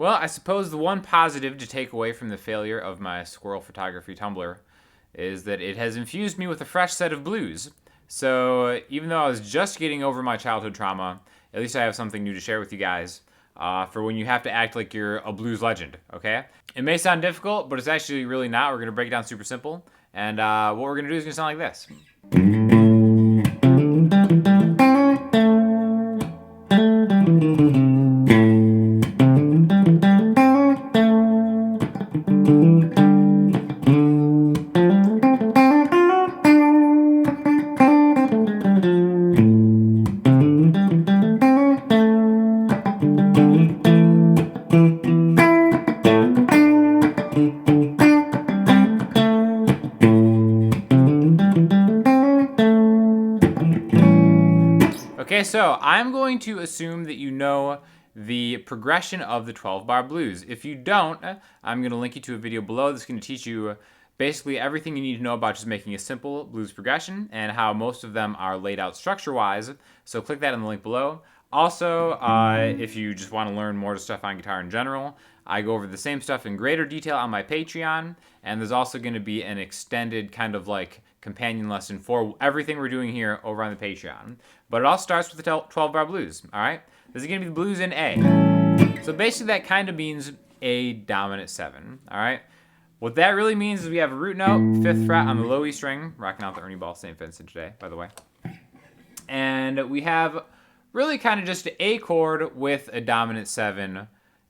Well, I suppose the one positive to take away from the failure of my squirrel photography Tumblr is that it has infused me with a fresh set of blues. So even though I was just getting over my childhood trauma, at least I have something new to share with you guys for when you have to act like you're a blues legend, okay? It may sound difficult, but it's actually really not. We're going to break it down super simple. And what we're going to do is going to sound like this. Okay, so I'm going to assume that you know the progression of the 12-bar blues. If you don't, I'm going to link you to a video below that's going to teach you basically everything you need to know about just making a simple blues progression and how most of them are laid out structure-wise. So click that in the link below. Also, if you just want to learn more stuff on guitar in general, I go over the same stuff in greater detail on my Patreon, and there's also going to be an extended kind of like companion lesson for everything we're doing here over on the Patreon. But it all starts with the 12-bar blues, all right? This is going to be the blues in A. So basically that kind of means A dominant 7, all right? What that really means is we have a root note, 5th fret on the low E string, rocking out the Ernie Ball St Vincent today, by the way. And we have really kind of just an A chord with a dominant 7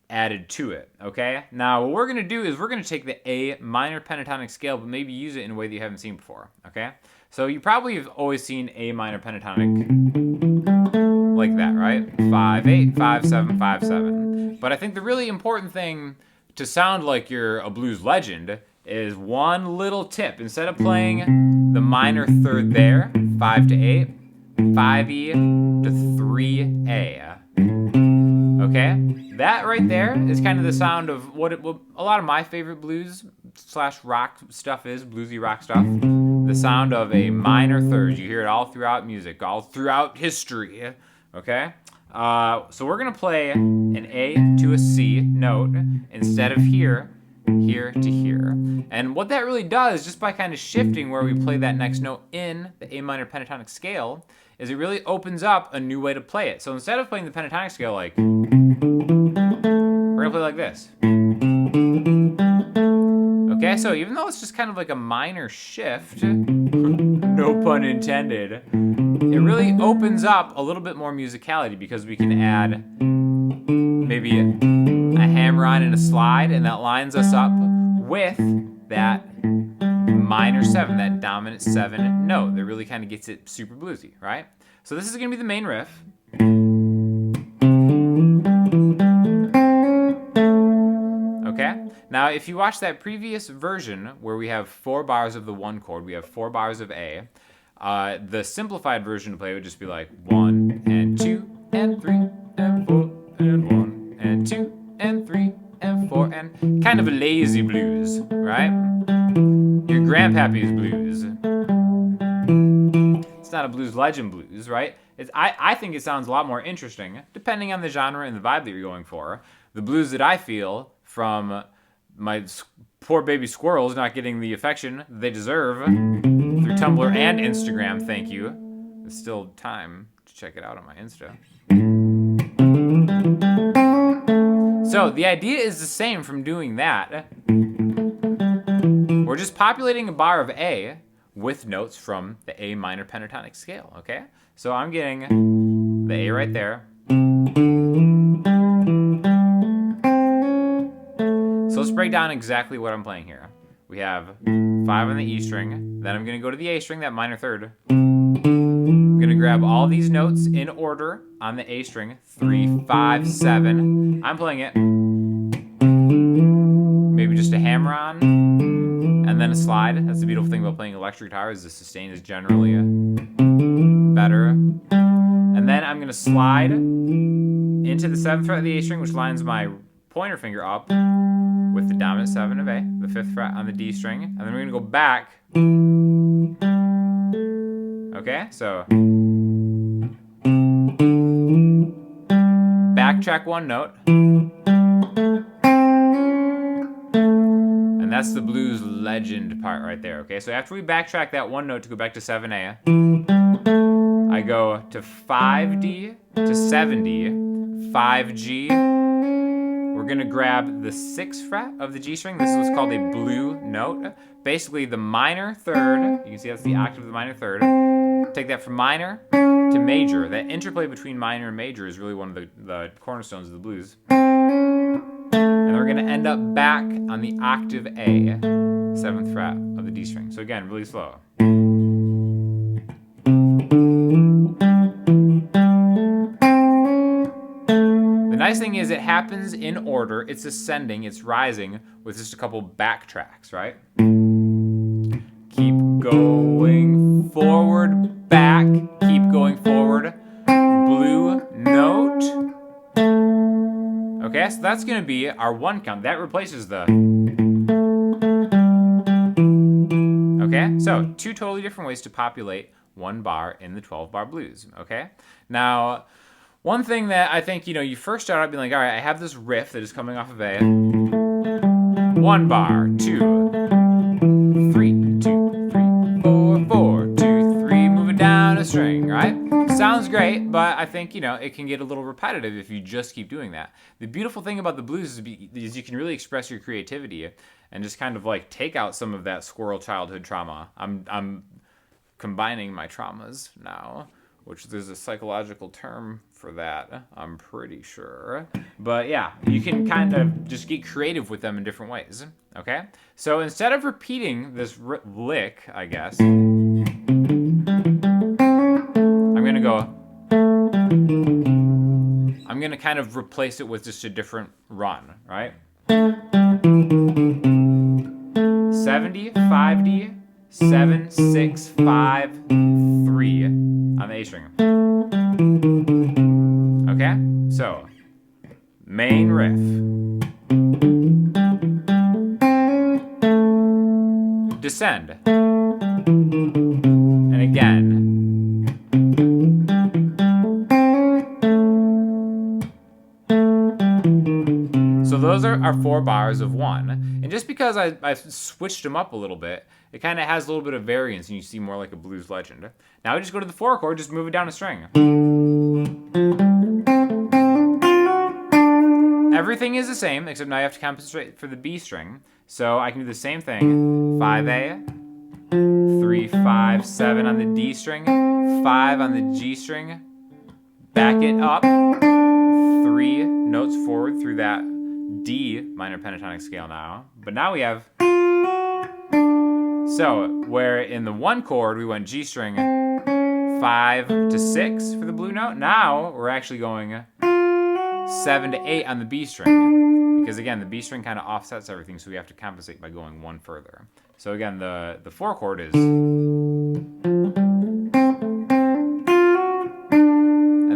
added to it, okay? Now, what we're going to do is we're going to take the A minor pentatonic scale, but maybe use it in a way that you haven't seen before, okay? So you probably have always seen A minor pentatonic like that, right? 5/8, 5/7, 5/7. But I think the really important thing to sound like you're a blues legend is one little tip. Instead of playing the minor third there, 5 to 8, 5E to 3A. Okay? That right there is kind of the sound of what a lot of my favorite blues / rock stuff is, bluesy rock stuff. The sound of a minor third. You hear it all throughout music, all throughout history. Okay? So we're going to play an A to a C note instead of here to here. And what that really does, just by kind of shifting where we play that next note in the A minor pentatonic scale, is it really opens up a new way to play it. So instead of playing the pentatonic scale like, we're going to play like this. Okay, so even though it's just kind of like a minor shift, no pun intended, it really opens up a little bit more musicality because we can add maybe a hammer-on and a slide, and that lines us up with that minor 7, that dominant 7 note that really kind of gets it super bluesy, right? So this is going to be the main riff. Okay? Now, if you watch that previous version where we have 4 bars of the 1 chord, we have 4 bars of A, the simplified version to play would just be like 1 and 2 and 3 and 4 and 1 and 2 and 3 and 4 and kind of a lazy blues, right? Your grandpappy's blues. It's not a blues legend blues, right? I think it sounds a lot more interesting, depending on the genre and the vibe that you're going for. The blues that I feel from my poor baby squirrels not getting the affection they deserve through Tumblr and Instagram, thank you. There's still time to check it out on my Insta. So the idea is the same from doing that. We're just populating a bar of A with notes from the A minor pentatonic scale, okay? So I'm getting the A right there. So let's break down exactly what I'm playing here. We have 5 on the E string, then I'm going to go to the A string, that minor third. I'm going to grab all these notes in order on the A string, 3, 5, 7. I'm playing it. Maybe just a hammer on, and then a slide. That's the beautiful thing about playing electric guitar, is the sustain is generally better. And then I'm going to slide into the 7th fret of the A string, which lines my pointer finger up with the dominant 7 of A, the 5th fret on the D string, and then we're going to go back. Okay, so backtrack 1 note, That's the blues legend part right there, okay? So after we backtrack that one note to go back to 7A, I go to 5D to 7D, 5G. We're gonna grab the 6th fret of the G string. This is what's called a blue note. Basically the minor third, you can see that's the octave of the minor third. Take that from minor to major. That interplay between minor and major is really one of the cornerstones of the blues. And we're gonna end up back on the octave A, 7th fret of the D string. So again, really slow. The nice thing is it happens in order. It's ascending, it's rising with just a couple backtracks, right? Keep going forward, back, keep going forward, blue note. Okay, so that's gonna be our 1 count. That replaces the. Okay, so 2 totally different ways to populate 1 bar in the 12-bar blues, okay? Now, one thing that I think, you first start out being like, all right, I have this riff that is coming off of A. 1 bar, 2, 3, 2, 3, 4, 4, 2, 3, move it down a string, right? Sounds great, but I think, it can get a little repetitive if you just keep doing that. The beautiful thing about the blues is you can really express your creativity and just kind of like take out some of that squirrel childhood trauma. I'm combining my traumas now, which there's a psychological term for that, I'm pretty sure. But yeah, you can kind of just get creative with them in different ways, okay? So instead of repeating this lick, I guess, I'm gonna kind of replace it with just a different run, right? 70, 5D, 7, 6, 5, 3 on the A string. Okay, so main riff. Descend. And again. So those are our 4 bars of 1. And just because I switched them up a little bit, it kind of has a little bit of variance and you see more like a blues legend. Now we just go to the 4 chord, just move it down a string. Everything is the same, except now you have to compensate for the B string. So I can do the same thing. 5A, 3, 5, 7 on the D string, 5 on the G string, back it up, 3 notes forward through that D minor pentatonic scale now. But now we have, so where in the 1 chord we went G string 5 to 6 for the blue note, now we're actually going 7 to 8 on the B string. Because again, the B string kind of offsets everything, so we have to compensate by going 1 further. So again, the 4 chord is, and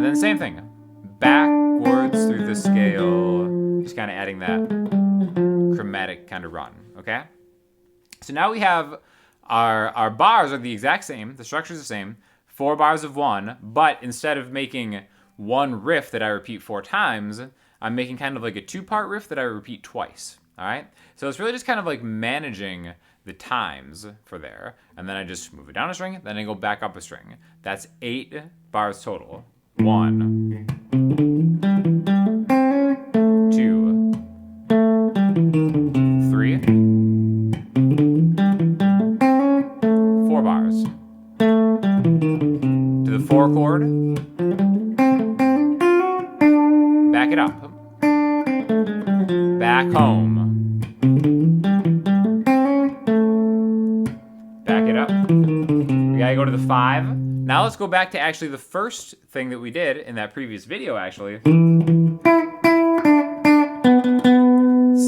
then same thing, backwards through the scale, just kind of adding that chromatic kind of run, okay? So now we have our bars are the exact same, the structure's the same, 4 bars of 1, but instead of making 1 riff that I repeat 4 times, I'm making kind of like a 2-part riff that I repeat twice, all right? So it's really just kind of like managing the times for there, and then I just move it down a string, then I go back up a string. That's 8 bars total. 1, 2, 3, 4 bars. To the 4 chord, back it up, back home, back it up. We gotta go to the 5. Now let's go back to actually the first thing that we did in that previous video, actually.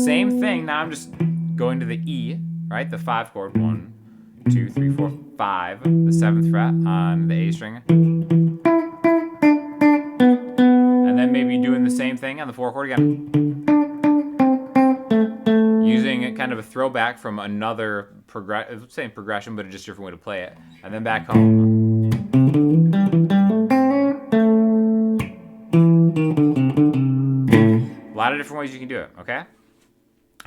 Same thing, now I'm just going to the E, right? The 5 chord, 1, 2, 3, 4, 5, the 7th fret on the A string. And then maybe doing the same thing on the 4 chord again. Using kind of a throwback from another same progression, but a just different way to play it. And then back home. A lot of different ways you can do it, okay?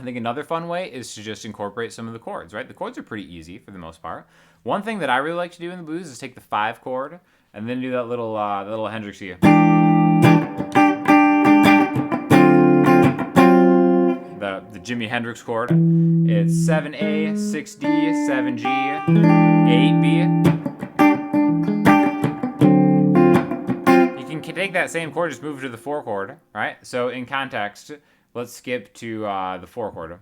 I think another fun way is to just incorporate some of the chords, right? The chords are pretty easy for the most part. One thing that I really like to do in the blues is take the 5 chord and then do that little Hendrixy. The Jimi Hendrix chord. It's 7A, 6D, 7G, 8B. You can take that same chord, just move it to the 4 chord, right? So in context, let's skip to the 4 chord.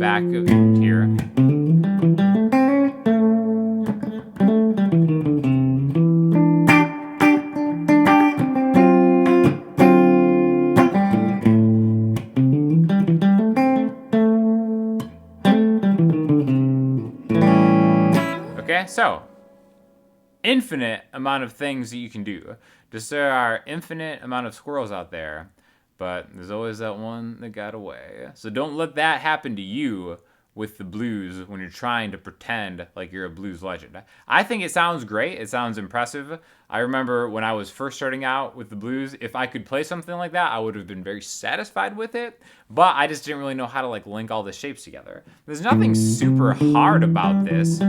Back here. Okay, so infinite amount of things that you can do. Just there are infinite amount of squirrels out there, but there's always that one that got away. So don't let that happen to you with the blues when you're trying to pretend like you're a blues legend. I think it sounds great. It sounds impressive. I remember when I was first starting out with the blues, if I could play something like that, I would have been very satisfied with it, but I just didn't really know how to like link all the shapes together. There's nothing super hard about this.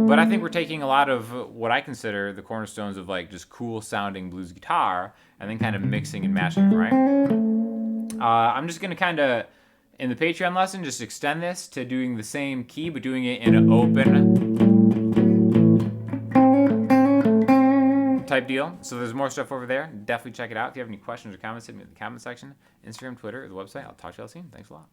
But I think we're taking a lot of what I consider the cornerstones of like just cool sounding blues guitar and then kind of mixing and matching it, right? I'm just going to kind of, in the Patreon lesson, just extend this to doing the same key, but doing it in an open type deal. So there's more stuff over there. Definitely check it out. If you have any questions or comments, hit me in the comment section. Instagram, Twitter, or the website. I'll talk to you all soon. Thanks a lot.